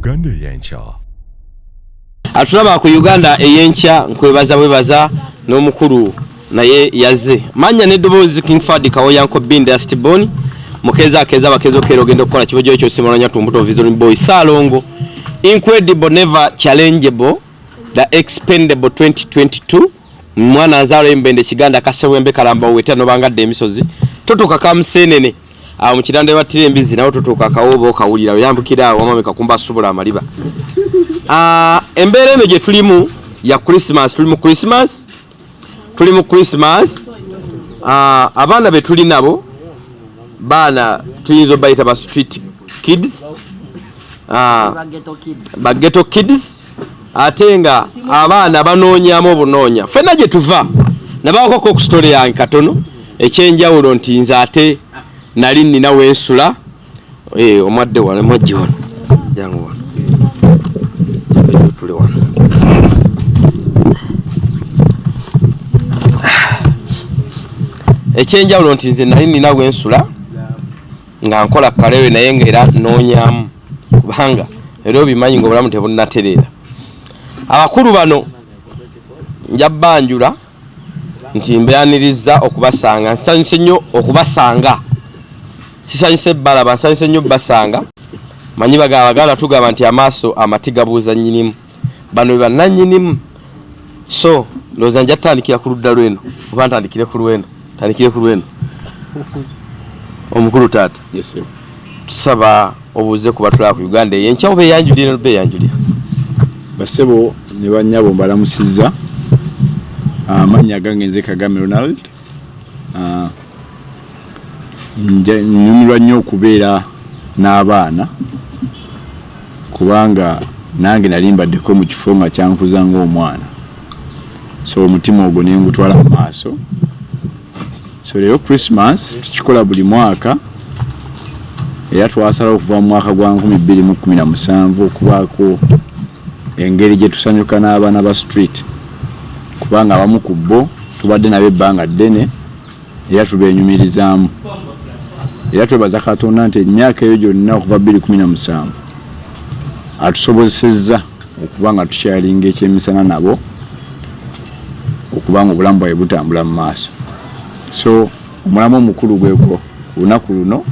Uganda eyenkya. Atulaba ku Uganda eyenkya nkwebaza n'omukulu naye yaze. Manya n'eddoboozi King Fadi Kawoyanko Binda Stiboni. Mukeza bakezo kero gendo kola kibojo cyo simolonya tumbuto Vision Boy Salongo. Incredible never challengeable the expendable 2022. Mwana azaro embende kiganda kasewembe kalamba wetano bangadde emisozi. Totoka kamsenene. Mu kiranda batire embizi nawo totoka kawobo kawulira yambukira wamame kakumba subula amaliba. Embere meje tulimu ya Christmas tulimu Christmas. Abana betuli nabo bana tuyinzo bayita ba street kids. Bageto kids. Atenga abana banonyamo obunonya. Fena je tuva. Nabako ko story ya nkatono ekyenjawulo ntinza ate nali nina wensula omwadde wale mwajje wano jangu wano tuli wano ekyenjawulo ntinze nali nina wensula nga nkola kalewe naye ngera nonyamu kubanga era bimanyi ngo bulamu tebunnaterera abakulu bano njabbanjula nti mbeyaniriza okubasanga nsanyuse nnyo okubasanga sisanyuse balaba nsanyuse nnyo basanga manyi bagala tugamba nti amaaso amatigabuuza nnyinimu bano bannannyinimu so loza nja tandikira ku ludda lweno oba ntandikire ku lweno omukulu taata yes tusaba obuuze ku batulaba ku Uganda eyenkya oba eyanjulira basebo ne banyabo mbalamusizza amanya gangenze Kagame Ronald nyumirwa nnyo okubeera n'abaana kubanga nange nali mbaddeko mu kifo nga kyankuza ng'omwana so omutima ogwo ne ngutwala mu maaso so leero Christmas tukikola buli mwaka era twasala okuva mu mwaka gwa 2017 okubaako engeri gye tusanyuka n'abaana ba street kubanga abamu ku bo tubadde nabe ebbanga ddene era tubenyumirizaamu era twebaza Katonda nti emyaka eyo gyonna okuva 2017 atusobozesezza okuba nga tukyalinga ekyemisana nabo okubanga obulamu bwabwe butambula mu maaso so omulamu omukulu gweko lunaku luno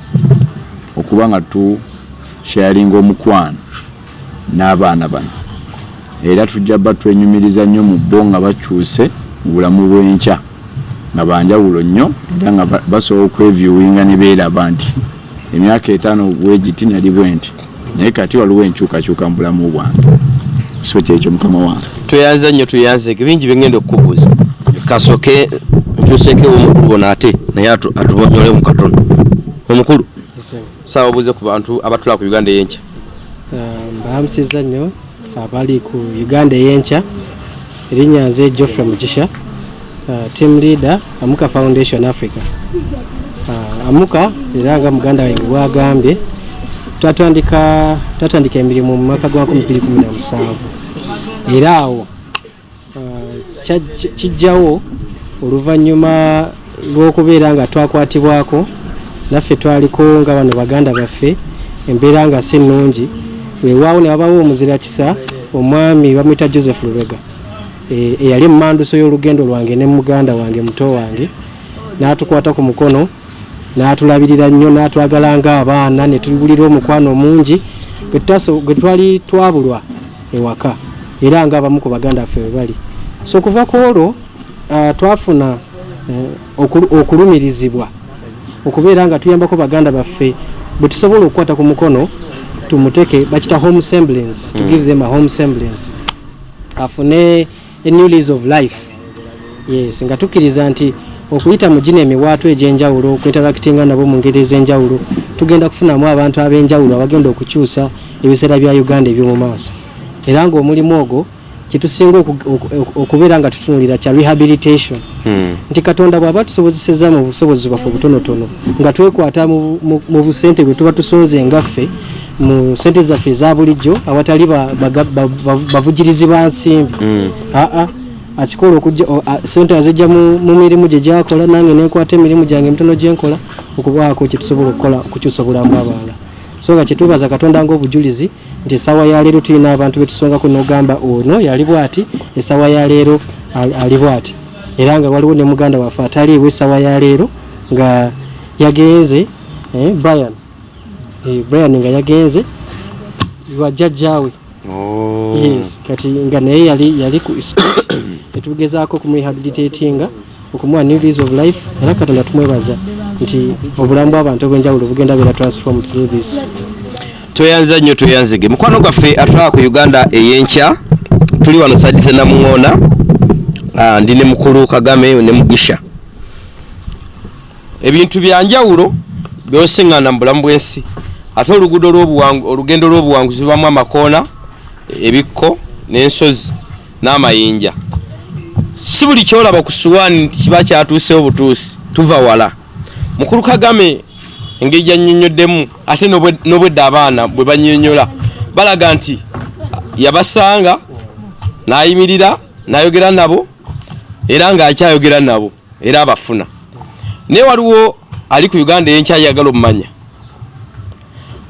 okuba nga tukyalinga omukwano n'abaana bano era tujja batwenyumiriza nnyo mu bo nga bakyuse mu bulamu bw'enkya nga banjawulo nnyo era nga basobola okweviewinga ne beeraba nti emyaka 5 bwegiti nali bwenti naye kati waliwo enkyukakyuka mu bulamu bwange so kyekyo mukama wange tweyanza nnyo tuyanzeke bingi bengenda okukubuuza kasoke ntuseke omukulu bona ate naye atubonyole mu katono omukulu sawa obuuze ku bantu abatula ku Uganda eyenkya mbamusizza nnyo abali ku Uganda eyenkya erinnya nze Geoffrey Mugisha team leader Amuka Foundation Africa. Amuka era nga muganda wange bwagambye tatandika emirimu mu mwaka gwa 2017 era awo kijjawo oluvannyuma lw'okubeera nga twakwatibwako naffe twaliko nga bano baganda baffe embeera nga si nnungi weewaawo ne wabawo omuzira kisa omwami bamuyita Joseph Lubega eyali emmanduso y'olugendo lwange ne muganda wange muto wange n'atukwata ku mukono n'atulabirira nnyo n'atwagala ng'abaana ne tubulira omukwano mungi gwe twali twabulwa ewaka era ng'abamu ku baganda ffe bali so kuva ku olwo twafuna okulumirizibwa okubeera nga tuyambako baganda baffe bwe tusobola okukwata ku mukono tumuteke bakita home semblance to give them a home semblance afune a new lease of life yes nga tukiriza nti okuyita mu gine emiwaatu egyenjawulo okwetarakitinga nabo mu ngeri ez'enjawulo tugenda kufunamu abantu ab'enjawulo abagenda okukyusa ebiseera bya Uganda eby'omu maaso era ng'omulimu ogwo kitusinga okubeera nga tutunulira kya rehabilitation nti Katonda bw'aba tusobozesezza mu busobozi bwaffe obutonotono nga twekwata mu busente bwe tuba tusonze ngaffe mu sente zaffe eza bulijjo awatali bavugirizi ba nsimbi akikola okujja sente azijja mu mirimu gye gyakola nange nekwata emirimu gyange emitono gyenkola okubaako kyetusobola okukola okukyusa obulamu bw'abalala so nga kyetubaza Katonda ng'obujulizi nti essaawa ya leero tulina abantu betusongako n'ogamba ono yali bw'ati essaawa ya leero ali bw'ati era nga waliwo ne muganda waffe ataliiwo essaawa ya leero nga yagenze Brian nga yagenze wajjajjaawe yes kati nga naye yali ku etugezaako kumrehabilitatinga okumuwa new lease of life era Katonda tumwebaza nti obulamu bw'abantu obw'enjawulo bugenda beera transformed through this. Toyanza nnyo toyanzige mukwano gwaffe atwala ku Uganda ey'enkya tuli wano Sadise Namuŋŋoona ndi ne mukulu Kagame ne Mugisha ebintu byanjawulo byosiŋŋaana mu bulamu bw'ensi ate olugendo lw'obuwanguzi bamu amakoona ebikko n'ensozi n'amayinja si buli kyolaba ku suwaani nti kiba kyatuusewo butuusi tuva wala mukulu Kagame engeri gyannyonnyoddemu ate n'obwedda abaana bwe bannyonnyola balaga nti yabasanga n'ayimirira n'ayogera nabo era ng'akyayogera nabo era abafuna naye waliwo ali ku Uganda ey'enkya yagala omumanya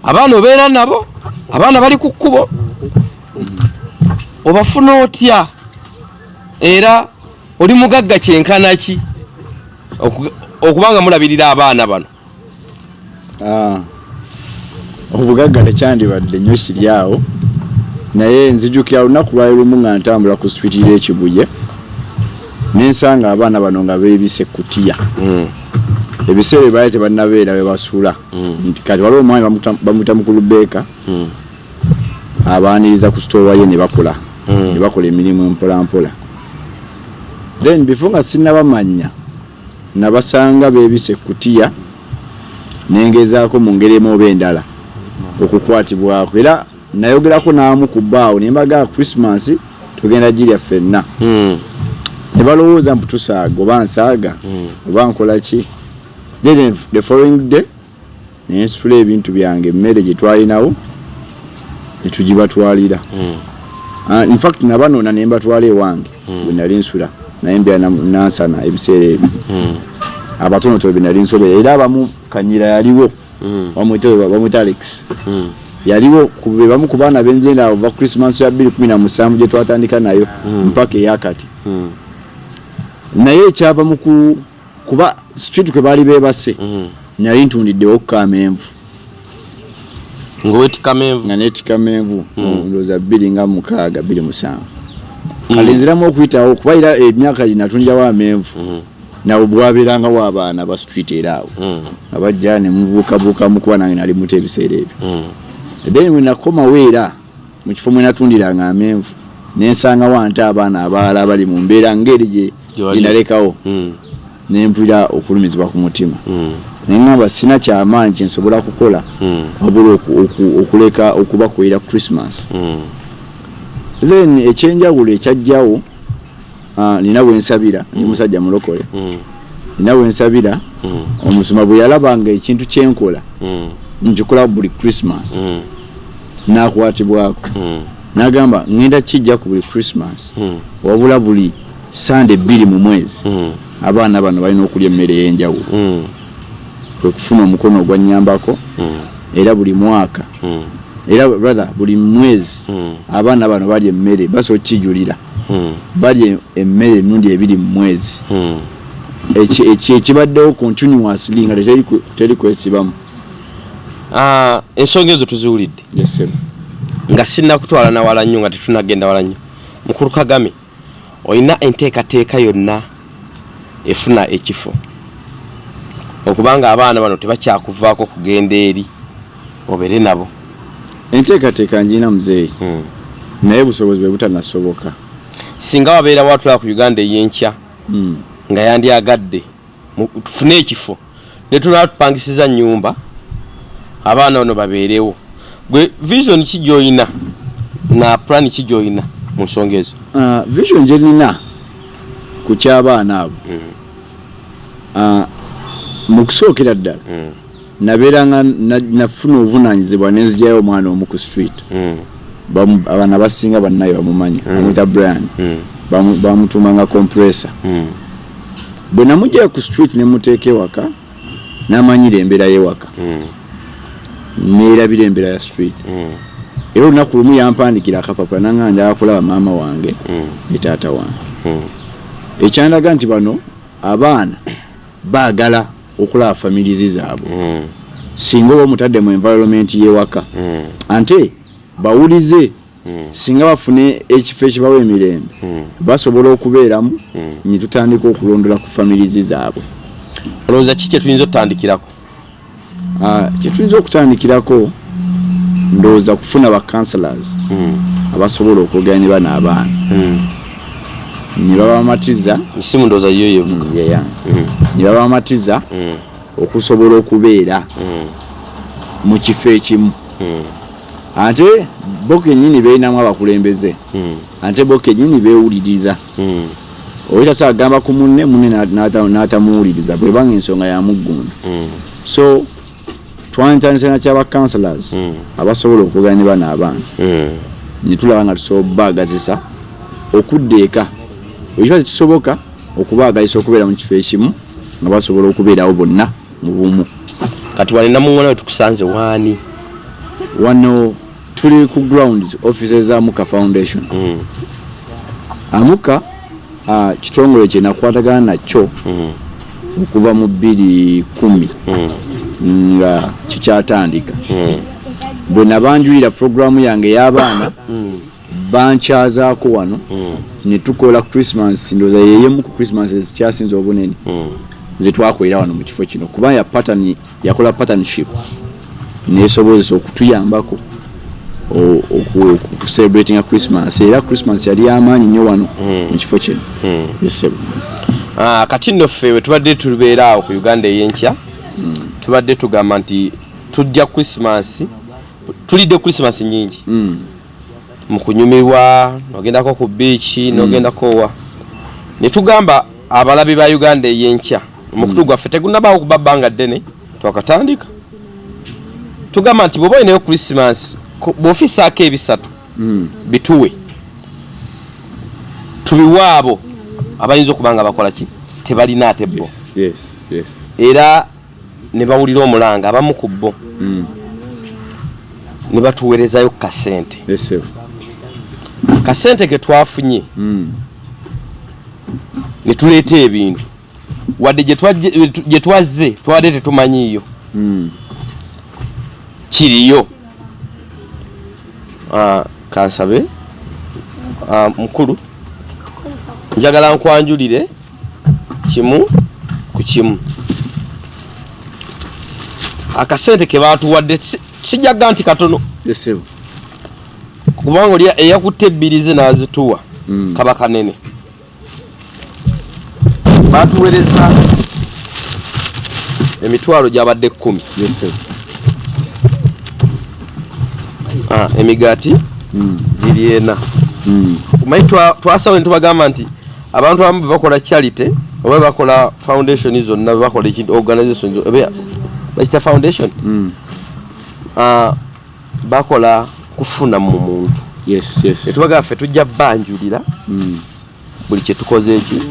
abaana obeera nabo abaana bali ku kkubo obafuna otya era oli mugagga kyenkana ki okubanga mulabirira abaana bano obugagga tekyandibadde nnyo kiri awo naye nzijukira olunaku lwali lumu nga ntambula ku switira ekibuye nensanga abaana bano nga beebise ekkutiya ebiseera ebyali tebannabeera we basula kati waliwo omwami bamuyita mukulu Beeka abaaniriza ku sitoowa ye ne bakola emirimu empolampola then before nga sinnabamanya nabasanga beebise ekkutiya nengezaako mu ngeri emu oba endala okukwatibwako era nayogerako n'amu ku bbaawo ne mbagaa Christmas tugenda girya ffenna ne balowooza mbu tusaaga oba nsaaga oba nkola ki then the following day nensula ebintu byange emmere gye twalinawo ne tugibatwalira in fact nabanoona ne mbatwala ewange bwe nali nsula naye mbya nansana ebiseera ebyo abatonotono bye nali nsobera era abamu Kanyira yaliwo bamwita Alex yaliwo bamu ku baana benjenda ova Christmas ya 2017 gye twatandika nayo mpaka eyakati naye ekyava mu kuba street kwe baali beebase nali ntundiddewo kamenvu kamenvu ndowooza 2 kalinziramu okuyitawo kuba era emyaka ginatundirawo amenvu nawe bwabeerangawo abaana ba street era awo abajja ne mubuukabuukamu kuba nange nali muto ebiseera ebyo then bwe nakomawo era mu kifo mwe natundiranga amenvu nensangawo ante abaana abalala bali mu mbeera ngeri gye nalekawo nempulira okulumizibwa ku mutima neŋŋamba sina kyamaanyi kyensobola kukola wabula okuleka okubakwera Christmas then ekyenjawulo ekyajjawo nina bwensabira ndi musajja mulokole nina bwensabira omusuma bwe yalabanga ekintu kyenkola nkikola buli Christmas nakwatibwako nagamba ngenda kijja ku buli Christmas wabula buli Sunday 2 mu mwezi abaana bano balina okulya emmere y'enjawulo kwe kufuna omukono ogwannyambako era buli mwaka era brother buli mwezi abaana bano balya emmere baso kijulira balya emmere emirundi 2 mu mwezi ekibaddewo continuously nga teri kwesibamu ensonga ezo tuziwulidde nga sinnakutwala nawala nnyo nga tetunagenda wala nnyo mukulu Kagame olina enteekateeka yonna efuna ekifo okubanga abaana bano tebakyakuvaako kugenda eri obere nabo enteekateeka njina muzeeyi naye busobozi bwe butanasoboka singa wabeera watula ku Uganda ey'enkya nga yandyagadde tufune ekifo ne tunatupangisiza nnyumba abaana bano babeerewo gwe vision ki gy'olina na plan ki gy'olina mu nsonga ezo vision gye nina ku ky'abaana abo mu kusookera ddala nabeeranga nafuna obuvunaanyizibwa nenzigyayo omwana omu ku street abaana basinga bannayo bamumanyi bamwita Brian bamutuumanga compressor bwe namugjayo ku street ne muteeka ewaka n'amanyira embeera y'ewaka neerabira embeera ya street era olunaku lumu yampandikira akapapula nanganja akulaba maama wange ne taata wange ekyandaga nti bano abaana baagala okulaba families zaabwe singa oba omutadde mu environment y'ewaka ante bawulize singa bafune ekifo ekibawa emirembe basobola okubeeramu ne tutandika okulondola ku families zaabwe. olowooza ki kyetuyinza okutandikirako? Kyetuyinza okutandikirako ndowooza kufuna ba counselors abasobola okwogera ne bano abaana ne babamatiza simu ndowooza yo yevuga ne babamatiza okusobola okubeera mu kifo ekimu ate bo kennyini beerinamu abakulembeze ate bo kennyini beewuliriza oyikyasa agamba ku munne n'atamuwuliriza bwebanga ensonga yamuggunda so twantandisa nakyaba counselors abasobola okwogera ne bano abaana ne tulaba nga tusobola okubaagazisa okudda eka ekiba tekisoboka okubaagazisa okubeera mu kifo ekimu nga basobola okubeerawo bonna mu bumu. kati wali namuŋŋona we tukusanze waani? Wano tuli ku grounds offices za Amuka Foundation. Amuka kitongole kye nakwatagana nakyo okuva mu 2010 nga kikyatandika bwe nabanjulira programu yange y'abaana bankyazaako wano ne tukola Christmas ndowooza yeyemu ku Christmas ezikyasinze obunene ze twakolera wano mu kifo kino kubanga yakola partnership nesobozesa okutuyambako okucelebratinga Christmas era Christmas yali y'amaanyi nnyo wano mu kifo kino. Kati nno ffe bwe tubadde tubeera awo ku Uganda ey'enkya tubadde tugamba nti tujja Christmas tulidde Christmas nyingi mu kunyumirwa nogendako ku beach nogendako wa ne tugamba abalabi ba Uganda ey'enkya mu kutu gwaffe tegunnabaawo kuba bbanga ddene twakatandika tugamba nti bw'oba olinayo Christmas bw'ofisaako ebisatu bituwe tubiwaabo abayinza okuba nga bakola ki tebalina ate bo era ne bawulira omulanga abamu ku bo ne batuweerezayo kasente kasente ke twafunye ne tuleeta ebintu wadde gye twazze twadde tetumanyiiyo kiriyo kansabe mukulu njagala nkwanjulire kimu ku kimu akasente ke baatuwadde kijjaga nti katono kubanga oli eyakutte ebbiri ze n'azituwa kaba kanene baatuweereza emitwalo gyabadde 10 emigaati giri ena kumanyi twasawo ne tubagamba nti abantu abamu bebakola charity oba bakola foundation zonna bebakola ekintu organization bakita foundation bakola kufuna mu muntu netubagamba ffe tujja banjulira buli kyetukoze eki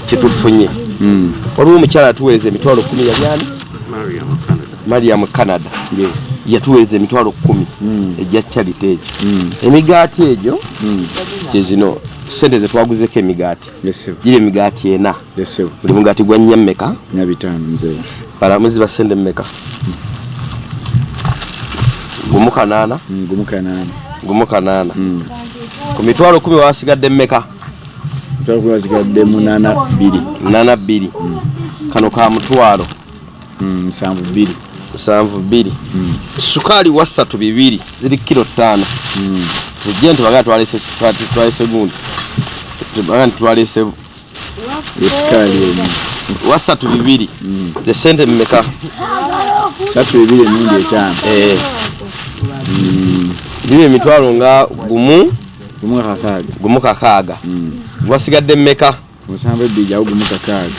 kyetufunye waliwo omukyala atuweereza emitwalo 10 yabyani Mariam Canada yatuweereza emitwalo 10 ejja charity egyo emigaati egyo gyezino sente zetwaguzeko emigaati giri emigaati ena buli mugaati gwa nnya mmeka 5 balamuzi basende mmeka gumu kanaana ku mitwalo 10 wasigadde mmeka wasigadde 82 kano ka mutwalo 72 sukaali wa 3 ziri kilo 5 tujje ntubaga twalese gundi tubaga twalese sukaali wa 3 ze sente mmeka 3 n'indi 5 bile emitwalo nga gumu kakaaga wasigadde mmeka 72 awo gumu kakaaga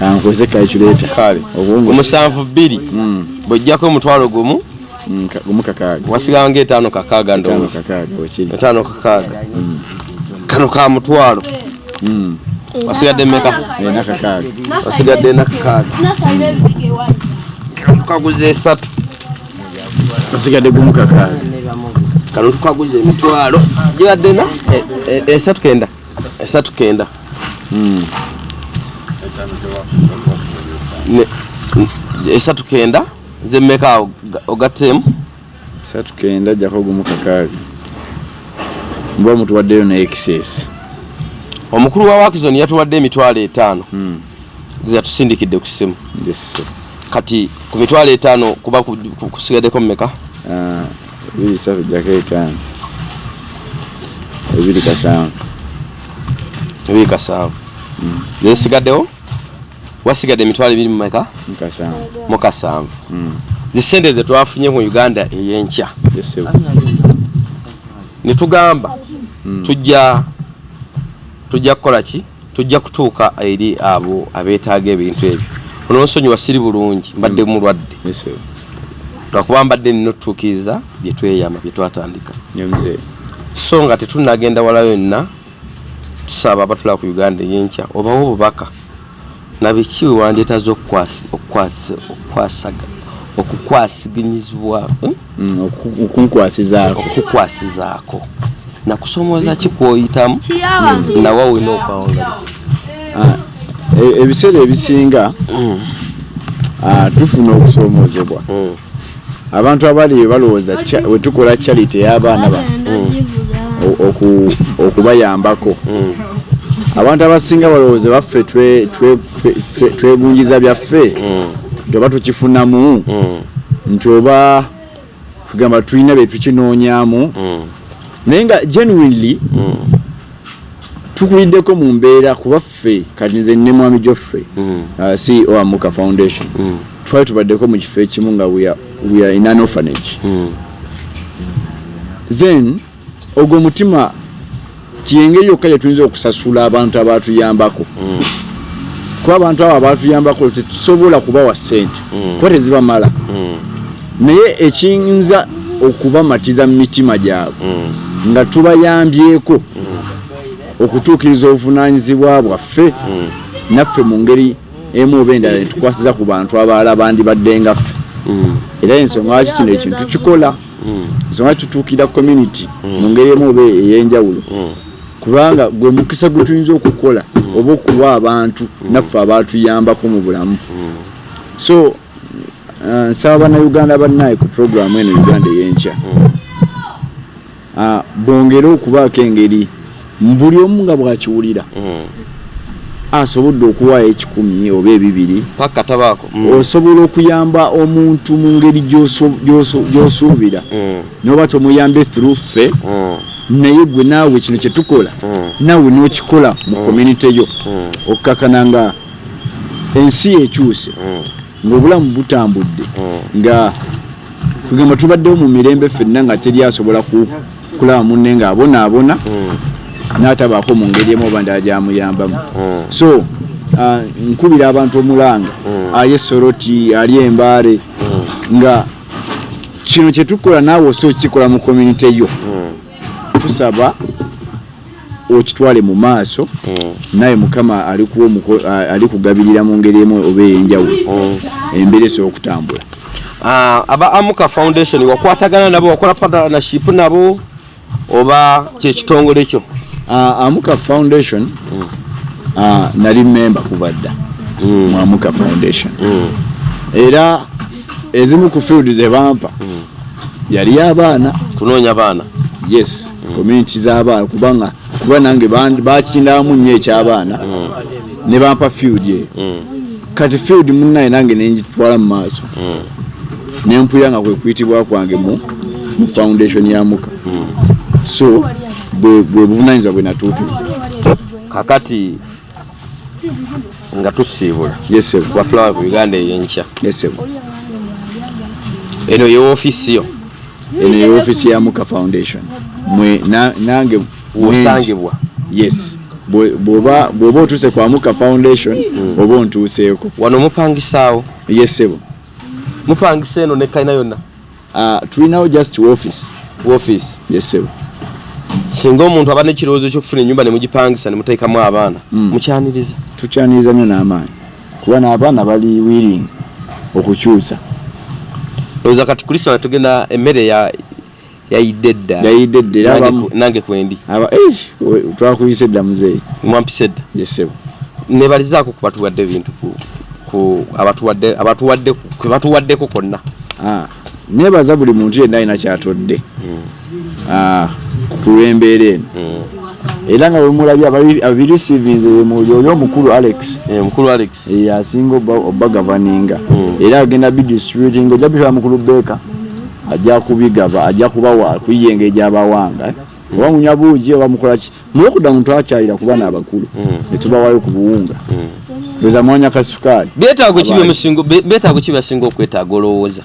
ankwese calculator kale obwongo 72 bojjako omutwalo gumu kakaaga wasigala nga 5 kakaaga ndo 5 kakaaga okiri 5 kakaaga kano ka mutwalo wasigadde mmeka? Nakakaaga. Wasigadde nakakaaga. Tukaguze esatu. Wasigadde gumu kakaaga. Kano tukaguze emitwalo. Gibadde na? Esatu kenda. Esatu kenda. Esatu kenda. Ze mmeka ogattemu? Esatu kenda jako gumu kakaaga. Mba mutuwaddeyo na excess. Omukulu wa Wakizoni yatuwadde emitwalo 5. Ze yatusindikidde ku simu. Yes. Kati ku mitwalo 5 kuba kusigaddeko mmeka? 2 jako 5. 2 kasanvu. 2 kasanvu. Ze sigaddewo? Wasigadde emitwalo 2 mmeka? Mu kasanvu. Zisente ze twafunye mu Uganda ey'enkya. Yes. Nitugamba tujja kukola ki? Tujja kutuuka eri abo abeetaaga ebintu ebyo. Onosonyiwa siri bulungi mbadde mulwadde. Yes. Twakuba mbadde nino tutuukiriza bye tweyama bye twatandika. Nyamze. So nga tetunnagenda wala yonna tusaba abatula ku Uganda ey'enkya obawo obubaka nabiki wandyetaza okukwasiginyizibwa okukwasizaako nakusomooza kikwoyitamu nawe olina okwawangala. Ebiseera ebisinga tufuna okusomoozebwa. Abantu abali balowooza wetukola charity y'abaana okubayambako. Abantu abasinga balowooza baffe twegunjiza byaffe nti oba tukifunamu nti oba tugamba tulina bye tukinoonyaamu naye nga genuinely tukuliddeko mu mbeera kuba ffe kati nze ne Mwami Geoffrey CEO Amuka Foundation twali tubaddeko mu kifo ekimu nga we are in an orphanage. Then ogwo mutima kiyengeri yokka gye tuyinza okusasula abantu abatuyambako. Kuba abantu abo abatuyambako tetusobola kubawa ssente kuba tezibamala. Naye ekiyinza okubamatiza mu mitima gyabwe nga tubayambyeko okutuukiriza obuvunaanyizibwa bwaffe naffe mu ngeri emu oba endala netukwasiza ku bantu abalala bandibadde nga ffe. Era ensonga lwaki kino ekintu tukikola ensonga tutuukira community mu ngeri emu oba ey'enjawulo kubanga gwe mukisa gwe tuyinza okukola oba okuwa abantu naffe abatuyambako mu bulamu. So nsaba bannayuganda bannaye ku programu eno Uganda ey'enkya bongere okubaako engeri buli omu nga bwakiwulira asobodde okuwaayo 10 oba 2 paka tabaako osobola okuyamba omuntu mu ngeri gy'osuubira n'oba tomuyambe through ffe naye gwe naawe kino kye tukola naawe n'okikola mu community yo okukakana nga ensi ekyuse ng'obulamu butambudde nga kugamba tubaddewo mu mirembe ffenna nga teri asobola kulaba munne ng'abonaabona n'atabaako mu ngeri emu oba ndala gy'amuyambamu. So nkubira abantu omulanga ali Soroti ali Embaare nga kino kye tukola naawe osobola okukikola mu community yo tusaba okitwale mu maaso naye Mukama ali kugabirira mu ngeri emu oba ey'enjawulo embeera esobola okutambula. Aba Amuka Foundation wakwatagana nabo wakola partnership nabo oba kyekitongole kyo? Amuka Foundation nali member kubadda mu Amuka Foundation era ezimu ku field ze bampa yali abaana kunoonya baana. Yes, community z'abaana kuba nange bakindamu nnyo ekyabaana ne bampa field ye kati field munnaye nange nenjitwala mu maaso nempulira nga kwe kuyitibwa kwange mu foundation ya Amuka. So bwe buvunaanyizibwa bwe natuukiriza kakati nga tusiibula. Yes sir. Kwa Flower ku Uganda ey'enkya. Yes sir. Eno ye office yo. Eno ye office ya Amuka Foundation nange osangibwa. Yes. Bw'oba otuuse kwa Amuka Foundation oba ontuuseeko. Wano mupangisaawo? Yes sir. Mupangisa eno ne kalina yonna? Tulinawo just office. Office? Yes sir. singa omuntu aba n'ekirowoozo ky'okufuna ennyumba ne mugipangisa ne muteekamu abaana mukyaniriza tukyaniriza nnyo n'amaanyi kuba n'abaana bali willing okukyusa lowooza kati Kristo tugenda emmere yayidde dda nange kwendi twakuyise dda muzeeyi mwampise dda yesebo nebalizaako ku batuwadde ebintu kwe batuwaddeko konna nebaza buli muntu yenna alina kyatodde ku lw'embeera eno era nga wemulabye abirisivinze oli omukulu Alex asinga obba gavaninga era agenda bidistributing ojja bitwala mukulu Beka ajja kubigava ajja kubawa kuyenga egyabawanga oba munya buugi oba mukolaki mulokudda muntu akyayira ku baana abakulu netubawayo ku buwunga loza mwanya kasukaali beetaago ki basinga okwetaaga olowooza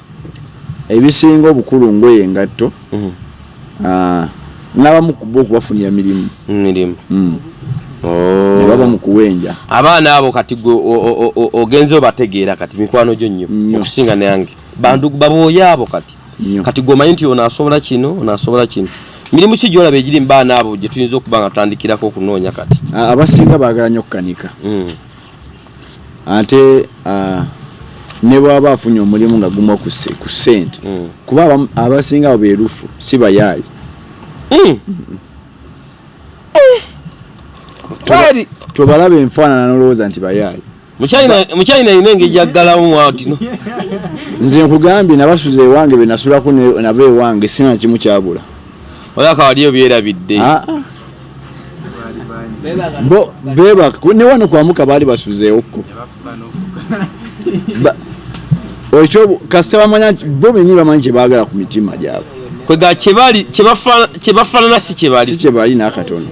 ebisinga obukulu ngoye engatto n'abamu kuba okubafunira mirimu ne baba mu kuwenja abaana abo kati gwe ogenze obategeera kati mikwano gyo nnyo okusinga nange bantu babooya abo kati gwomanyi nti onaasobola kino mirimu ki gyolaba egiri mu baana abo gye tuyinza okuba nga tutandikirako okunoonya kati abasinga baagala nnyo okukanika ate ne bwaba afunye omulimu nga gumwa ku ssente kuba abasinga abo beerufu si bayaayi tobalaba enfaanana n'olowooza nti bayaayi mukyayina yina engeri jaggalamu mwatino nze nkugambye nabasuza ewange be nasulako nabo ewange sina kimu kyabula oyaka waliyo byerabidde bebaka ne wano kwamuka baali basuzeewokko ekyo kasita bamanya nti bo bennyini bamanyi kye baagala ku mitima gyabwe kwega kyebafaanana si kyebali n'akatono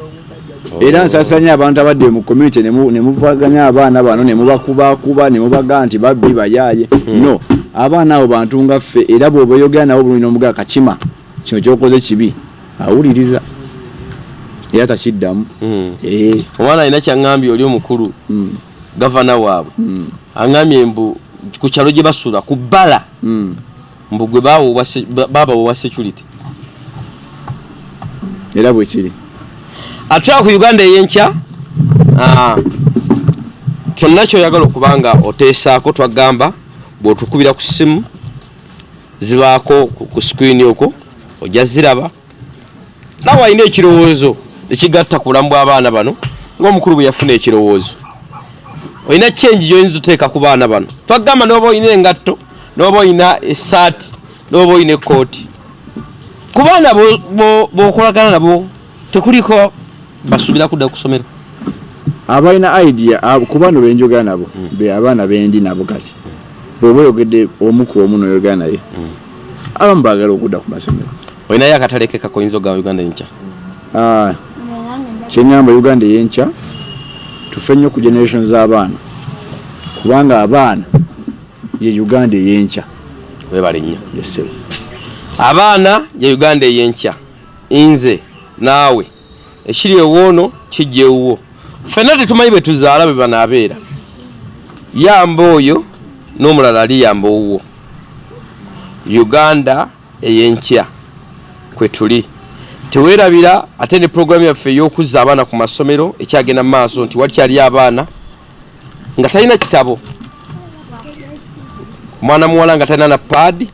era nsasanya abantu abadde mu community ne muvaganya abaana bano ne mubakubakuba ne mubaga nti babbi bayaaye no abaana abo bantu nga ffe era bw'oba oyogera nabo bulina omugaa kakima kino kyokoze kibi awuliriza era takiddamu omwana alina kyaŋŋambye oli omukulu gavana waabwe aŋŋambye mbu ku kyalo gye basula ku bbala mbu gwe baabawowa security era bwe kiri atwala ku Uganda ey'enkya kyonna kyoyagala okubanga oteesaako twagamba bw'otukubira ku ssimu zibaako ku screen okwo ojja ziraba nawe alina ekirowoozo ekigatta ku bulamu bw'abaana bano ng'omukulu bwe yafuna ekirowoozo olina kyenji gyoyinza oteeka ku baana bano twagamba n'oba olina engatto n'oba olina essaati n'oba olina ekkooti ku baana bw'okolagana nabo tekuliko basuubira kudda ku ssomero abalina idea ku bano benjogera nabo be abaana bendi nabo kati bw'oba oyogedde omu ku omu n'oyogera naye abamu baagala okudda ku masomero olinayo akataleke kakoyinza oga Uganda enkya kyeŋŋamba Uganda ey'enkya tufe nnyo ku generation z'abaana kubanga abaana ye Uganda ey'enkya webale nnyo yesebo abaana ye Uganda ey'enkya nze naawe ekiri ewoono kijja ewuwo ffenna tetumanyi be tuzaala be banaabeera yamba oyo n'omulala ali yamba owuwo Uganda ey'enkya kwe tuli teweerabira ate ne programu yaffe ey'okuzza abaana ku masomero ekyagenda mu maaso nti walikyali abaana nga talina kitabo omwana muwala nga talina na paadi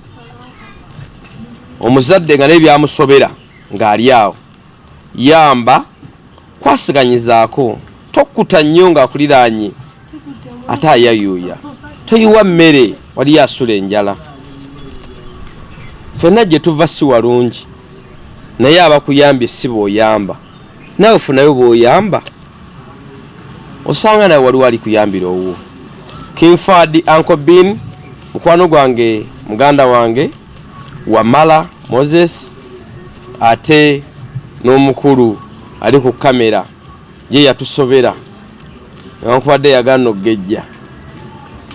omuzadde nga n'ebyamusobera ng'ali awo yamba kwasiganyizaako tokkuta nnyo ng'akuliraanye ate ayayuuya toyiwa mmere waliyo asula enjala ffenna gye tuva si walungi naye abakuyambye si b'oyamba nawe funayo b'oyamba osanga nawe waliwo ali kuyambira owuwo Kingford Uncle Bin mukwano gwange muganda wange Wamala Moses ate n'omukulu ali ku kamera ye yatusobera nkubadde yagano gejja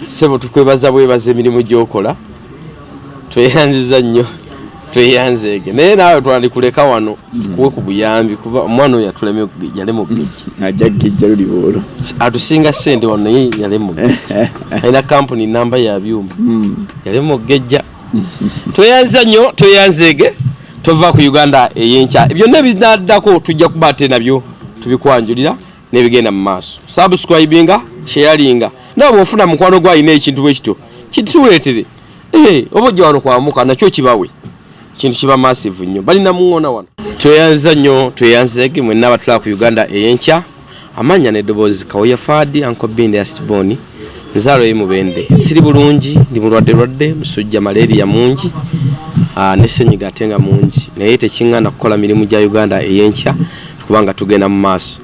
sebo tukwebaza bwebaza emirimu gy'okola tweyanziza nnyo tweyanzeege naye naawe twandikuleka wano tukuwe ku buyambi kuba omwana oyo yatuleme okugejja yalema okugejja ajja kugejja luli olwo atusinga ssente wano naye yalema okugejja alina kampuni namba ya byuma yalema okugejja tweyanziza nnyo tweyanzeege tova ku Uganda eyencha byonna binaddako tujja kubate nabyo tubikwanjulira nebigenda mu maaso subscribinga sharinga nabo ofuna mukwano gwa ine ekintu bwekito kituletere obojja wano kwamuka nakyo kibawe kintu kiba massive nnyo balina muŋona wano tweyanza nnyo tweyanzege mwenna abatula ku Uganda eyencha amanya n'eddoboozi Kawoya Fadi Uncle Binde ya Stiboni nzalo y'Mubende siri bulungi ndi mulwadde musujja malaria mungi nesenyiga atenga mungi naye tekingana kukola mirimu gya Uganda eyencha kubanga tugenda mu maaso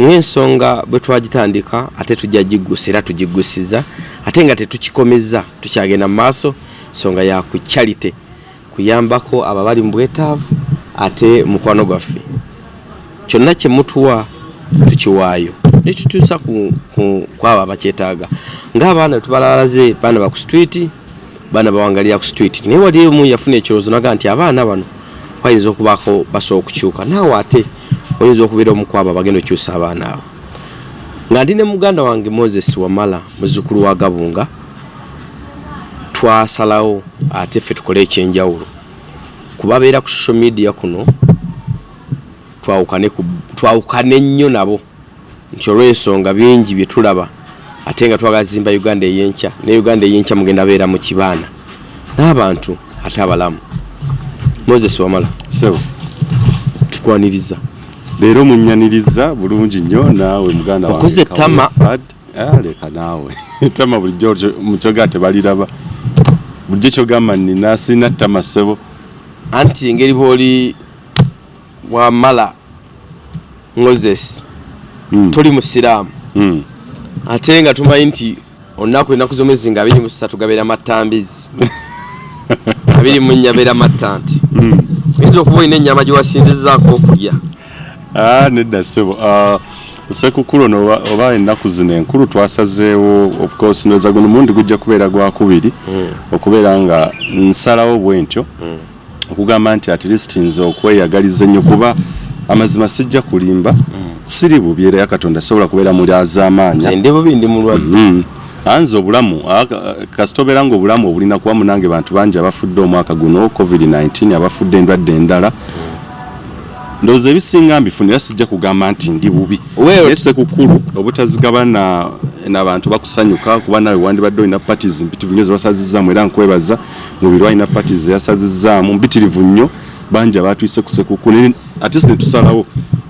ng'ensonga bwe twagitandika ate tujja gigusira tugigusiza ate nga tetukikomeza tukyagenda mu maaso songa ya ku charity kuyambako ababali mu bwetaavu ate mukwano gwaffe kyonna kye mutuwa tukiwaayo netutuusa kwabo abakyetaaga ng'abaana tubalalaze baana ba ku street baana bawangalira ku street naye wali emu yafuna ekirowoozo naga nti abaana bano bayinza okubaako basobola okukyuka naawe ate oyinza okubeera omukwabo bagenda okyusa abaana abo nga ndi ne muganda wange Moses Wamala muzzukulu wa Gabunga twasalawo ate ffe tukole ekyenjawulo kubabeera ku social media kuno twawukane nnyo nabo nti olw'ensonga bingi bye tulaba ate nga twagazimba Uganda eyencha ne Uganda eyencha mugenda beera mu kibaana n'abantu ate abalamu Moses Wamala sebo tukwaniriza leero munnyaniriza bulungi nnyo naawe muganda wange okoze tama leka naawe tama bulijjo mukyoga tebaliraba bulijjo kyogamba nina sina tama sebo anti engeri bwoli Wamala Moses tuli musiraamu ate nga tumanyi nti olunaku ennaku z'omwezi nga 23 gabeera matambizi 24 beera mattanti oyinza okuba olina ennyama gye wasinzizaako okulya nedda ssebo sekukulu oba ennaku zino enkulu twasazeewo of course ndoza guno mundi gujja kubeera gwakubiri okubeera nga nsalawo bwentyo okugamba nti at least nze okweyagaliza ennyo kuba amazima sijja kulimba siri bubi era ya Katonda sobola kubeera muli az'amaanya ndi bubi ndi mulwadde anze obulamu kasitobera nga obulamu obulina kuba munange bantu bangi abafudde omwaka guno COVID-19 abafudde endwadde endala ndowooza ebisinga mbifunira sijja kugamba nti ndi bubi naye sekukulu obutazigabana n'abantu bakusanyuka kuba nawe wandibadde olina parties mpitirivu nnyo zebasazizzaamu era nkwebaza mubiri walina parties zeyasazizzaamu mpitirivu nnyo bangi abatuyise ku sekukulu ate si netusalawo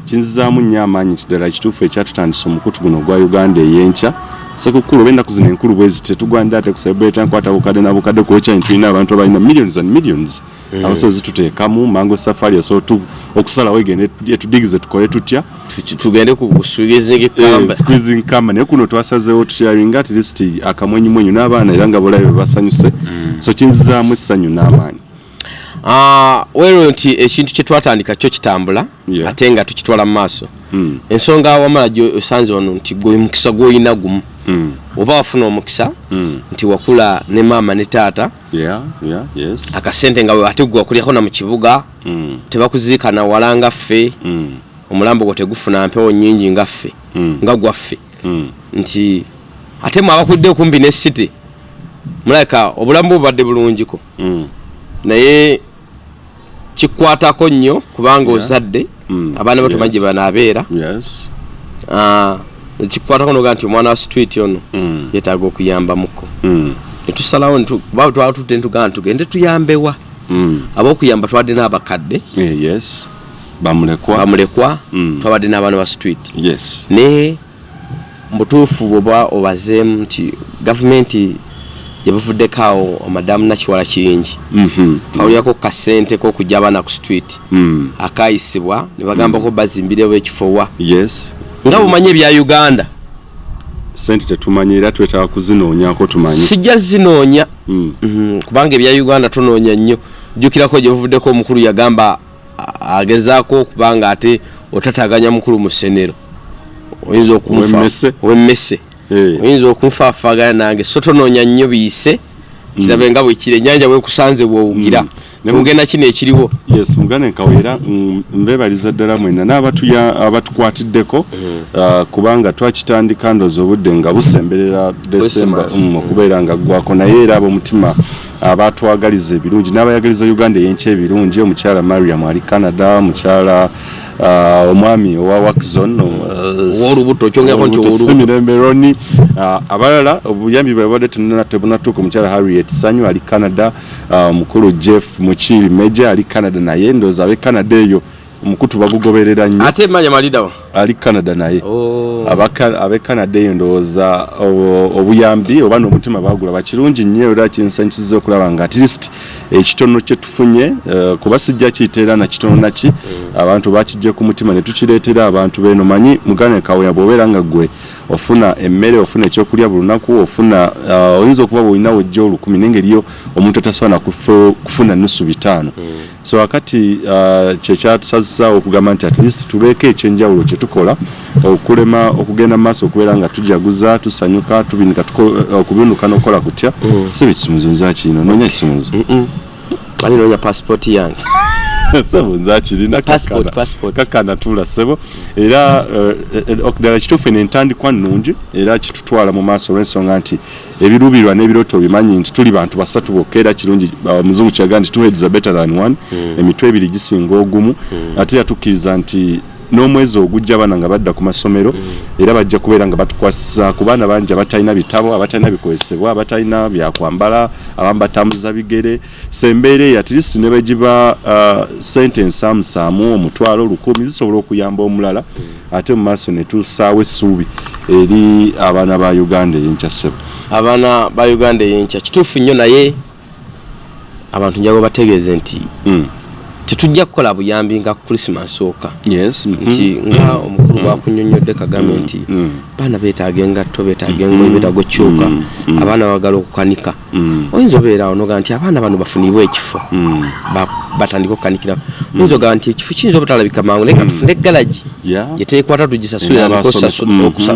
kinzizaamu nnyo amaanyi nti ddala ekituufu ekyatutandisa omukutu guno ogwa Uganda eyencha sekukulu oba ennaku zino enkulu bwezi tetugwanira ate kusebreta nkwata bukadde na bukadde kwekyanyi tulina abantu abalina millions and millions abasozi tuteekamu mango safari yasobola okusalawo egende etudigize tukole tutya tugende ku squeezing kamba naye kuno twasazeewo tusharinga at least akamwenyumwenyu n'abaana era nga bolabe basanyuse so kinzizaamu essanyu n'amaanyi wero nti ekintu kye twatandika kyo kitambula ate nga tukitwala mu maaso ensonga Wamala gyo osanze wano nti gwe mukisa gw'olina gumu oba wafuna omukisa nti wakula ne maama ne taata akasente nga ate gwe wakulyako na mu kibuga tebakuziika na wala nga ffe omulambo gwo tegufuna mpewo nnyingi nga ffe nga gwaffe nti ate mwe abakudde okumpi ne city mulabika obulamu bubadde bulungiko naye kikwatako nnyo kubanga ozadde abaana bato bangi banaabeera kikwatako noga nti omwana wa street ono yeetaaga okuyambamuko netusalawo twatudde ntugamba tugende tuyambewa ab'okuyamba twadde n'abakadde bamulekwa twabadde n'abaana ba street naye mubutuufu oba obazeemu nti gavumenti yabavuddeko awo omadamu Nakiwala Kiyingi twawulyako kasente k'okujja abaana ku street akayisibwa ne bagambako bazimbirewo ekifowa nga bumanye ebya Uganda sente tetumanyi era twetaaga kuzinoonyako tumanyi sijja zinoonya kubanga ebya Uganda tunoonya nnyo jjukirako gye bavuddeko omukulu yagamba agezaako okubanga ate otataganya mukulu mu ssenero oyinza okunfa wemmese oyinza okunfaafagana nange so tonoonya nnyo biyise kirabe nga bwe kiri ennyanja bwekusanze bwowugira tugenda kino ekiriwo mugane Kaweera mbebaliza ddala mwena n'abatukwatiddeko kubanga twakitandika ndoza obudde nga busemberera December okubeera nga gwako naye era ab'omutima abatwagaliza ebirungi n'abayagaliza Uganda ey'enkya ebirungi omukyala Mariam ali Canada omukyala omwami owa Waxon wolubuto kyongeko nti wolubuto abalala obuyambi bwabadde tebunatuuka omukyala Harriet Sanyu ali Canada mukulu Jeff Muchiri Meja ali Canada naye ndooza abe Canada eyo omukutu bagugoberera nnyo ate manya malida ali Canada naye abe Canada eyo ndowooza obuyambi oba n'omutima bagula bakirungi nnyo era kinsanyikiza okulaba nga at least ekitono kye tufunye kuba sijja kiyiteera na kitono naki abantu bakijje ku mutima ne tukireetera abantu beno manyi mugane kawe bw'obeera nga gwe ofuna emmere ofuna ekyokulya buli lunaku ofuna oyinza okuba bw'olinawo ejja 10 n'engeriyo omuntu atasobola kufuna nusu 5 so wakati kyekyatusazizaawo okugamba nti at least tubeeko ekyenjawulo kye tukola okulema okugenda maaso okubeera nga tujaguza tusanyuka tubinika okubinduka n'okukola kutya sebe kisumuzunza kino noonya kisumuzo bali noonya passport yange sebo zakirina kakana tula sebo era okudala kituufu n'entandikwa nnungi era kitutwala mu maaso olw'ensonga nti ebirubirwa n'ebirooto bimanyi nti tuli bantu basatu bokka era kirungi omuzungu kyaga nti two heads are better than one emitwe ebiri gisinga ogumu ate yatukkiriza nti n'omwezi ogujja abaana nga badda ku masomero era bajja kubeera nga batukwasa ku baana bangi abatalina bitabo abatalina bikozesebwa abatalina byakwambala abamu batambuza bigere sembeere at least ne bagiba sente ensaamusaamu omutwalo 100 zisobola okuyamba omulala ate mu maaso ne tusaawo essuubi eri abaana ba Uganda ey'enkya ssebo abaana ba Uganda ey'enkya kituufu nnyo naye abantu njago bategeeze nti tetujja kukola buyambi nga Christmas oka nti nga omukulu bwakunnyonnyodde kagambe nti baana beetaaga engatto beetaaga engoye beetaaga okyuka abaana bagala okukanika oyinza obeera onoga nti abaana bano bafunibwa ekifo batandika okukanikira oyinza oga nti ekifo kiyinza obutalabika mangu naye katufune egalagi yeteekwata tugisasulira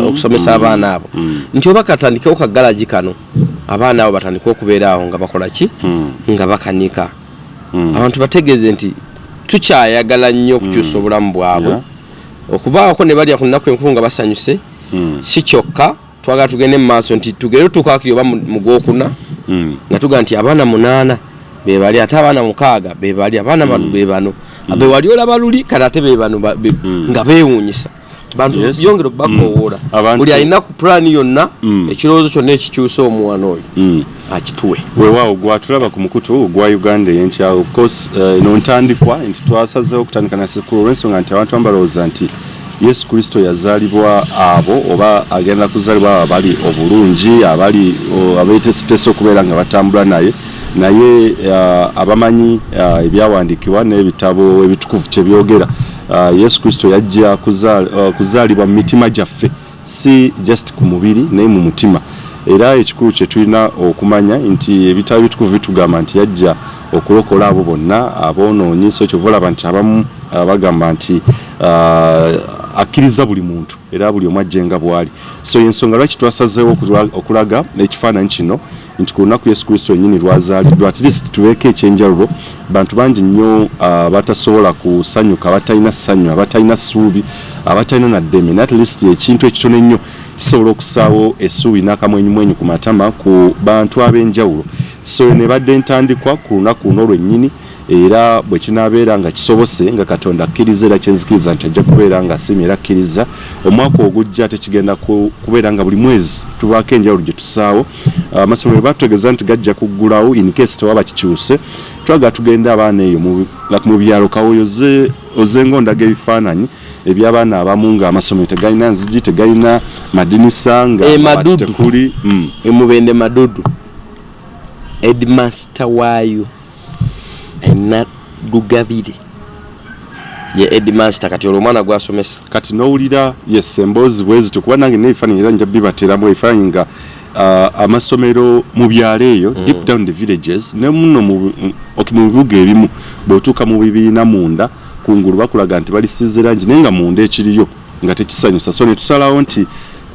okusomesa abaana abo nti oba katandikewo kagalagi kano abaana abo batandika okubeera awo nga bakola ki nga bakanika abantu bategeeze nti tukyayagala nnyo okukyusa obulamu bwabwe okubaako ne balya ku nnaku enkulu nga basanyuse si kyokka twagala tugende mu maaso nti tugere tukaakiri oba mu gwokuna nga tuga nti abaana 8 be bali ate abaana 6 be bali abaana be bano abe wali olaba luli kale ate be bano nga beewuunyisa bantu byongera bakowoola buli alina ku plan yonna ekirowoozo kyonna ekikyusa omwana oyo akituwe weewaawo gwatulaba ku mukutu gwa Uganda ey'enkya of course eno ntandikwa nti twasazeewo okutandika na sekulu olw'ensonga nti abantu balowooza nti Yesu Kristo yazaalibwa abo oba agenda kuzaalibwa abali obulungi abali abeeteeseteese okubeera nga batambula naye abamanyi ebyawandiikibwa n'ebitabo ebitukuvu kye byogera Yesu Kristo yajja kuzaalibwa mu mitima gyaffe si just ku mubiri naye mu mutima era ekikulu kye tulina okumanya nti ebitabo ebitukuvu bitugamba nti yajja okulokola abo bonna aboonoonyi so kyovalaba nti abamu bagamba nti akkiriza buli muntu era buli omu ajjenga bwali so yensonga lwaki twasazeewo okulaga ekifaananyi kino nti ku lunaku Yesu Kristo yennyini lwazaaliddwa at least tubeeko ekyenjawulo bantu bangi nnyo batasobola kusanyuka abatalina ssanyu abatalina ssuubi abatalina na ddeme at least ekintu ekitono ennyo kisobola okusaawo essuubi n'akamwenyumwenyu ku matama ku bantu ab'enjawulo so ne badde ntandikwa ku lunaku luno lwennyini era bwe kinaabeera nga kisobose nga Katonda akkiriza era kyenzikiriza nti ajja kubeera nga asiimye era akkiriza omwaka ogujja tekigenda kubeera nga buli mwezi tubaako enjawulo gye tusaawo amasomero batutegeeza nti gajja kuggulawo in case tewaba kikyuse twagala tugenda abaana eyo mu byalo kawoyo ozenga ondaga ebifaananyi eby'abaana abamu nga amasomero tegalina nzigi tegalina madinisa nga tekuli emubende madudu headmaster waayo ena lugabire ye headmaster kati olwomwana gwasomesa kati nowulira emboozi bwezi tukuba nange nebifaananyi era njabbi bateramu ebifaananyi nga amasomero mu byalo eyo deep down the villages ne muno mu bibuga ebimu bw'otuuka mu bibiina munda kungulu bakulaga nti balisiize langi naye nga munda ekiriyo nga tekisanyusa so ne tusalawo nti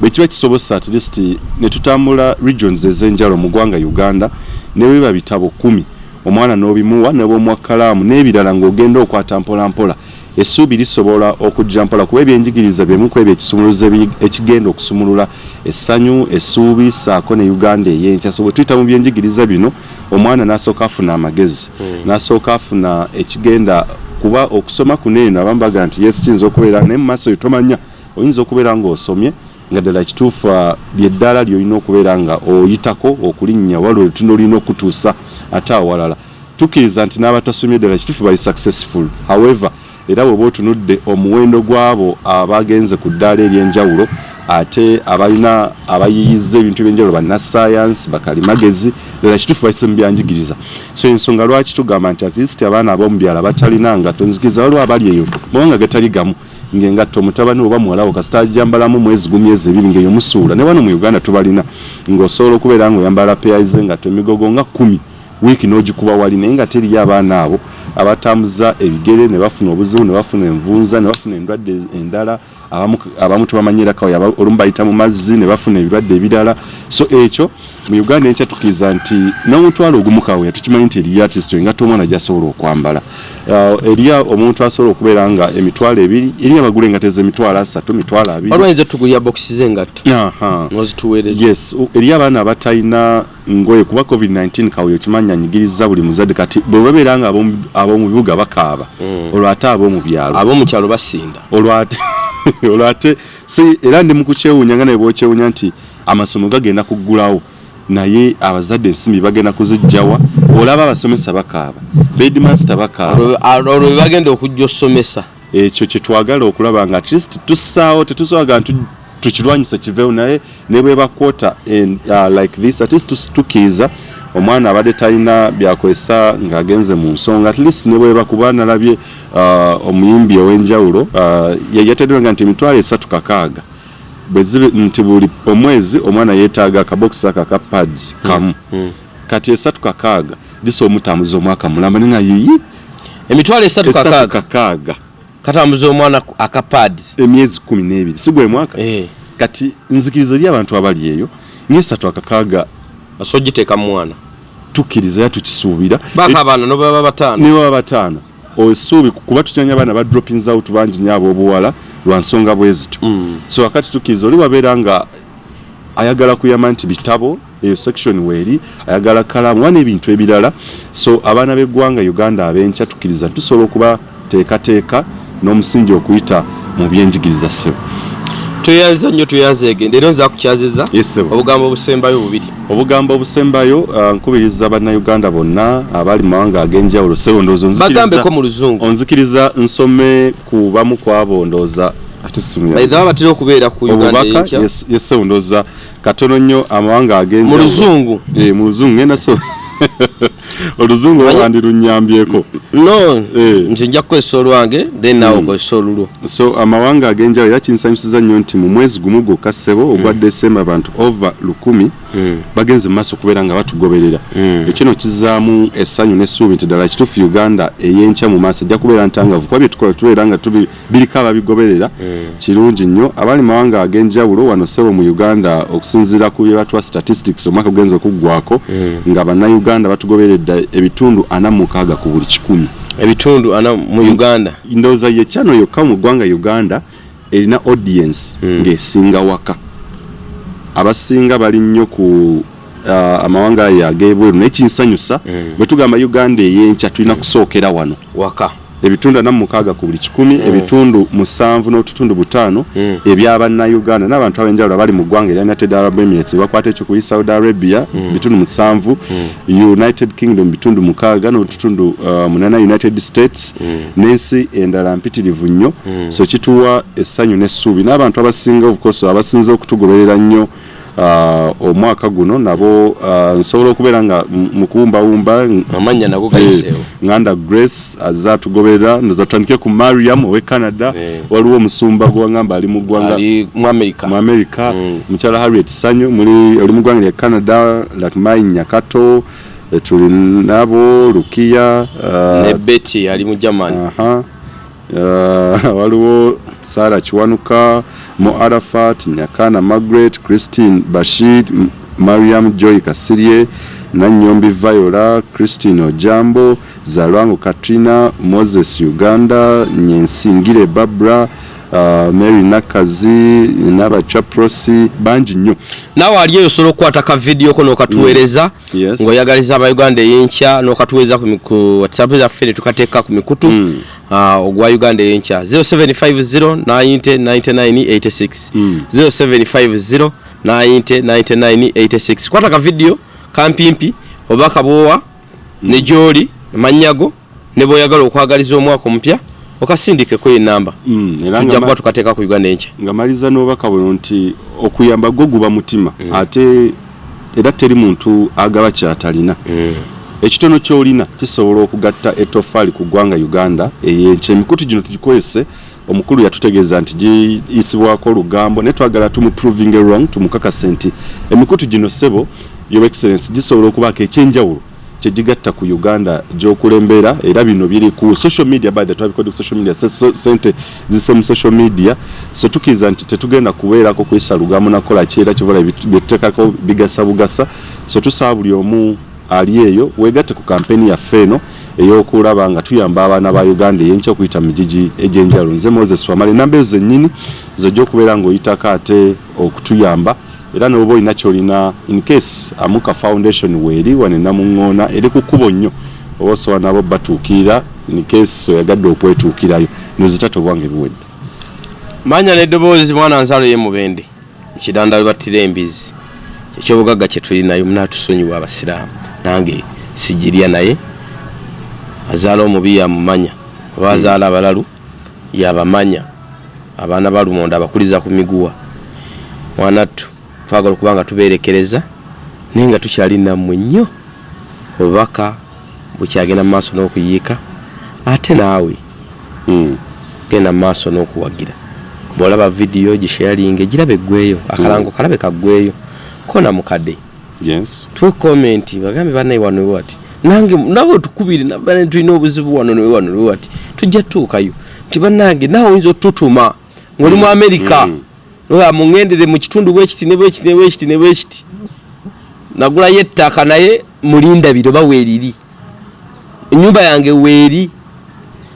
bwe kiba kisobosa at least ne tutambula regions ez'enjalo mu ggwanga Uganda ne biba bitabo 10 omwana n'obimuwa ne bw'omuwa kalaamu n'ebirala ng'ogenda okwata mpola mpola essuubi lisobola okujja mpola kuba ebyenjigiriza byemu ku ebyo ekisumuluzo ekigenda okusumulula essanyu essuubi saako ne Uganda ey'enkya. So bwe tuyita mu byenjigiriza bino omwana n'asooka afuna amagezi n'asooka afuna ekigenda kuba okusoma kuneeno abamu baga nti yes kiyinza okubeera naye mu maaso tomanya oyinza okubeera ng'osomye nga ddala kituufu ly'eddala ly'olina okubeera nga oyitako okulinnya waliwo olutuno olina okutuusa ate awalala. Tukkiriza nti n'abatasomye ddala kituufu bali successful. However era bw'oba otunudde omuwendo gw'abo abagenze ku ddaala ery'enjawulo ate abalina abayiyiza ebintu ebyenjawulo bannassaayansi bakalimagezi ddala kituufu bayise mu byanjigiriza. So ensonga lwaki tugamba nti at least abaana ab'omu byalo batalina nga tonzikiriza waliwo abali eyo mubanga gatali gamu ng'engatto mutabani oba muwalawo kasita ajambalamu mwezi gumu myezi ebiri ng'eyo musuula ne wano mu Uganda tubalina ng'osobola okubeera ng'oyambala peyayize engatto emigogo nga 10 wiiki n'ogikuba wali naye nga teriyo abaana abo abatambuza ebigere ne bafuna obuzibu ne bafuna envunza ne bafuna endwadde endala abamu tubamanyira kawe olumu bayita mu mazzi ne bafuna ebirwadde ebirala. So ekyo mu Uganda enkya tukkiriza nti n'omutwalo ogumu kawe tukimanyi nti eriyo artist engatto omwana gy'asobola okwambala eriya omuntu asobola okubeera nga emitwalo 2 eriya bagula engatto emitwalo 3 mitwalo 2 olwanyinza tugulya bokisi z'engatto nozituweereza. Yes eriya abaana abatalina ngoye kuba COVID-19 kawe okimanyi anyigiriza buli muzadde kati bwe babeera nga ab'omu bibuga bakaaba olwo ate ab'omu byalo ab'omu kyalo basinda olwate si era ndi mukukyewuunya nga naye bwokyewuunya nti amasomo gagenda kuggulawo naye abazadde ensimbi bagenda kuzijjawa olaba abasomesa bakaaba bedmaster bakaaba olwo bagenda okujja osomesa. Ekyo kye twagala okulaba nga at least tussaawo tetusobola nga tukirwanyisa kiveewo naye ne bwe bakwota like this at least tukkiriza omwana abadde talina byakozesa ng'agenze mu nsonga at least ne bwe bakuba nalabye omuyimbi ow'enjawulo yateddwa nti emitwalo 3 bwezibe nti buli omwezi omwana yeetaaga akabokisi aka pads kamu kati 3 disa omutambuza omwaka mulamba nenga yiyi emitwalo 3 katambuza omwana aka pads emyezi 12 sigwe mwaka kati nzikiriza eri abantu abali eyo nye 3 asogiteeka mwana tukkiriza ya tukisuubira baka abaana no baba batano osuubi kuba tukyanya abaana ba droppings out bangi nyabo obuwala lwa nsonga bwezitu so wakati tukkiriza oli wabeera nga ayagala kuyama nti bitabo eyo section weeri ayagala kalamu wana ebintu ebirala so abaana b'eggwanga Uganda abenkya tukkiriza tusobola okuba teekateeka n'omusingi okuyita mu byenjigiriza ssebo. Tuyanza nnyo tuyanze egende era nza kukyaziza obugambo obusembayo bubiri. Obugambo obusembayo nkubiriza bannayuganda bonna abali mu mawanga ag'enjawulo ssebo ndowooza bagambeko mu luzungu onzikiriza nsome ku bamu ku abo ndowooza ate simuya baidha batera okubeera ku Uganda y'enkya yes ndowooza katono nnyo amawanga ag'enjawulo mu luzungu mu luzungu ngenda so oluzungu wandi lunyambyeko no nje nja kwesa olwange then nawo kwesa olulwo. So amawanga ag'enjawulo era kinsanyusiza nnyo nti mu mwezi gumu gwokka ssebo ogwa December abantu over 1000 bagenze mu maaso kubeera nga batugoberera ekino kizaamu essanyu n'essuubi nti ddala kituufu Uganda ey'enkya mu maaso ejja kubeera ntangavu kuba bye tukola tubeera nga biriko ababigoberera kirungi nnyo. Abali mawanga ag'enjawulo wano ssebo mu Uganda okusinziira ku bye batwa statistics omwaka ogenze okuggwako nga bannayuganda batugoberedde ebitundu 46 ku buli 100 ebitundu 4 mu Uganda. Ndowooza ye channel yokka mu ggwanga Uganda erina audience ng'esinga waka abasinga bali nnyo ku amawanga ag'ebweru n'ekinsanyusa bwe tugamba Uganda ey'enkya tulina kusookera wano waka ebitundu 46 ku buli 100 ebitundu 7 n'otutundu 5 eby'abannayuganda n'abantu ab'enjawulo abali mu ggwanga erya United Arab Emirates bakwata ekyo kuri Saudi Arabia bitundu 7 United Kingdom bitundu 6 n'otutundu 8 United States n'ensi endala mpitirivu nnyo so kituwa essanyu n'essuubi n'abantu abasinga obukoso abasinze okutugoberera nnyo omwaka guno nabo nsobola okubeera nga mukuwumbawumba amanya nago gayiseewo nganda Grace azatugoberera ndozatandike ku Mariam owe Canada waliwo omusumba gwangamba ali mu ggwanga ali mu America mukyala Harriet Sanyo oli mu ggwanga lya Canada Lakmai Nyakato tuli nabo Lukia ne Betty ali mu Germany waliwo Sara Chiwanuka Mo Arafat Nyakana Margaret Christine Bashir Mariam Joy Kasirie Nanyombi Viola, Christine Ojambo, Zalwango Katrina, Moses Uganda, Nyensingire Barbara, Mary Nakazi, Naba Chaprosi, banji nnyo. Nawe aliyo solo kwataka video kono katuwereza ngoyagaliza aba Uganda yencha no katuweza ku WhatsApp za fere tukateeka ku mikutu ogwa Uganda yencha 0750909986 0750909986 kwataka video kampimpi obaka bowa ne joli manyago ne boyagala okwagaliza omwaka mpya okasindike ko enamba tujja kuba tukateeka ku Uganda yencha ngamaliza n'obaka bwe nti okuyamba goguba mutima ate era teri muntu agaba kyatalina ekitono kyolina kisobola okugatta etofali ku ggwanga Uganda eyencha emikutu gino tugikozese omukulu yatutegeeza nti giyisibwako olugambo ne twagala proving wrong tumukakase nti emikutu gino sebo Your Excellency gisobola okubaako ekyenjawulo kyegigatta ku Uganda gy'okulembera era bino biri ku social media by the twabikode ku social media sente zise mu social media so tukiza nti tetugenda kubeerako kwesa lugamu nakola kiera kivola byetutekako bigasa bugasa so tusaba buli omu ali eyo wegatte ku kampeni ya feno eyokulaba nga tuyamba abaana ba Uganda yencha okuyita mu gigi ejenjalo nze Moses Wamale nambe zennyini zojja okubeera ng'oyitako ate okutuyamba era n'oba olina kyolina in case Amuka Foundation weeri wane Namuŋŋoona eri ku kkubo nnyo oba osobola nabo batuukirira in case oyagadde okwetuukirayo nozitato bwange biwedde manya n'eddoboozi mwana nsalo ye Mubende ekidanda battira embizi ekyobugagga kye tulinayo munatusonyiwa abasiraamu nange sijirya naye azaala omubi yamumanya oba azaala abalalu yabamanya abaana balumonda abakuliza ku miguwa mwanattu twagala okubanga tubeerekereza naye nga tukyali nammwe nnyo obubaka bukyagenda mu maaso n'okuyiika ate naawe genda mu maaso n'okuwagira bw'olaba vidiyo gisharinge girabe eggweyo akalango kalabe kaggweyo kona mukadde tuwe komenti bagambe bannaye wano wati nange nabo tukubire nabane tulina obuzibu wano wati tujja tuukayo nti bannange nawe oyinza otutuma ng'oli mu Amerika noya mungendere mu kitundu bwekiti ne bwekiti nagula yettaka naye mulindabire baweeriri ennyumba yange weeri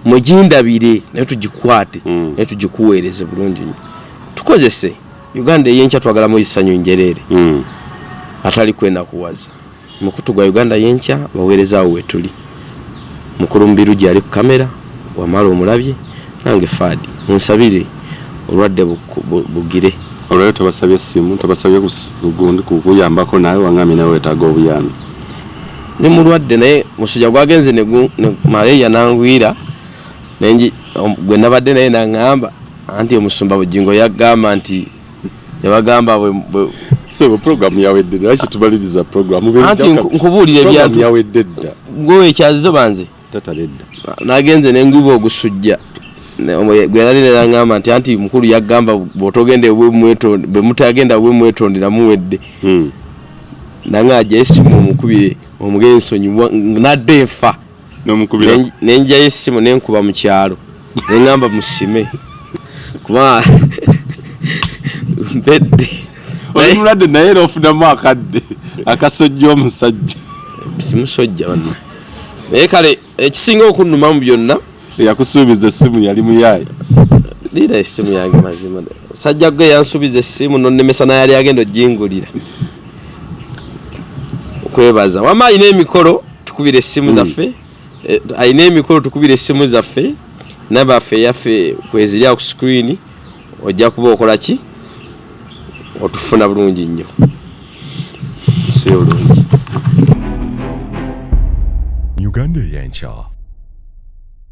mugindabire naye tugikwate naye tugikuweereze bulungi tukozese Uganda yencha twagala mu isanyu njerere atali kwenda kuwaza mukutu gwa Uganda yencha baweerezaawo wetuli mukulu mbiru gyali ku kamera wamala omulabye nange Fadi munsabire olwadde bugire olwayo tubasabye simu tubasabye kugundi kukuyambako nawe wangamye nawe wetaaga obuyambi ne mulwadde naye musujja gwagenze ne Maria nangwira nenji gwe nabadde naye nangamba anti omusumba bujingo yagamba nti yabagamba bwe sebo program yawedde laki tubaliriza program be anti nkubulire byantu yawedde dda gwe ekyazizo banze tataledda nagenze nengubo ogusujja gwe nali nangamba nti anti mukulu yagamba botogende bwe mwetonde be mutagenda bwe mwetondera muwedde nanga esimu mukubire omugensonyi nadde nfa nomukubira nenja esimu nenkuba mu kyalo nengamba musime kuba mbedde oli mulwadde naye era ofunamu akadde akasojja omusajja simusojja banna naye kale ekisinga okunnuma mu byonna yakusuubiza essimu yali muyaye lira essimu yange mazima sajja gwe yansuubiza essimu nonnemesa nayali agenda ojingulira okwebaza wama ayina emikolo tukubira essimu zaffe ayina emikolo tukubira essimu zaffe nabaffe yaffe kwezirya ku screen ojja kuba okola ki otufuna bulungi nnyo si bulungi Uganda yencha